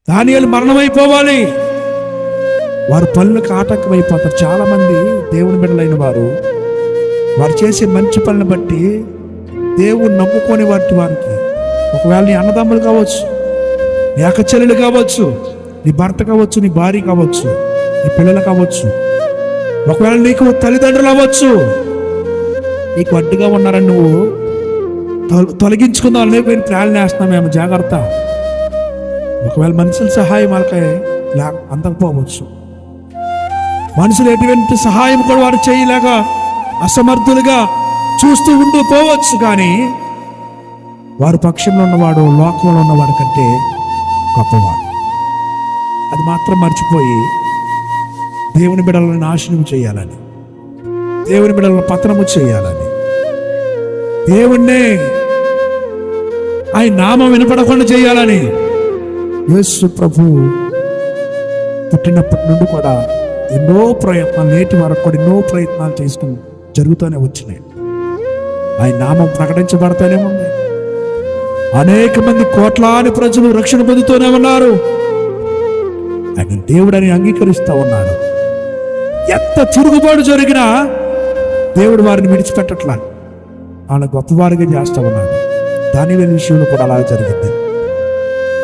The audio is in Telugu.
దానియేలు మరణమైపోవాలి. వారు పనులకు ఆటంకమైపోతారు. చాలామంది దేవుని బిడ్డలైన వారు చేసే మంచి పనులను బట్టి దేవుని నమ్ముకొని వారికి ఒకవేళ నీ అన్నదమ్ములు కావచ్చు, నీ అక్క చెల్లెలు కావచ్చు, నీ భర్త కావచ్చు, నీ భార్య కావచ్చు, నీ పిల్లలు కావచ్చు, ఒకవేళ నీకు తల్లిదండ్రులు అవ్వచ్చు, నీకు అడ్డుగా ఉన్నారని నువ్వు తొలగించుకుందాం లేకపోయిన ప్రేరణ వేస్తున్నామేమో జాగ్రత్త. ఒకవేళ మనుషుల సహాయం వాళ్ళకి అందకపోవచ్చు, మనుషులు ఎటువంటి సహాయం కూడా వారు చేయలేక అసమర్థులుగా చూస్తూ ఉండిపోవచ్చు. కానీ వారి పక్షంలో ఉన్నవాడు లోకంలో ఉన్నవాడి కంటే గొప్పవాడు. అది మాత్రం మర్చిపోయి దేవుని బిడ్డలను నాశనం చేయాలని, దేవుని బిడ్డలను పతనము చేయాలని, దేవుణ్ణే ఆయన నామం వినపడకుండా చేయాలని యేసు ప్రభు పుట్టినప్పటి నుండి కూడా ఎన్నో ప్రయత్నాలు, నేటి వరకు కూడా ఎన్నో ప్రయత్నాలు చేసుకుని జరుగుతూనే వచ్చినాయి. ఆయన నామం ప్రకటించబడతానే ఉంది. అనేక మంది కోట్లాది ప్రజలు రక్షణ పొందుతూనే ఉన్నారు. ఆయన దేవుడని అంగీకరిస్తూ ఉన్నారు. ఎంత తిరుగుబాటు జరిగినా దేవుడు వారిని విడిచిపెట్టట్లా, వాళ్ళ గొప్పవారిగా చేస్తూ ఉన్నాడు. దానియేలు విషయంలో కూడా అలా జరిగింది.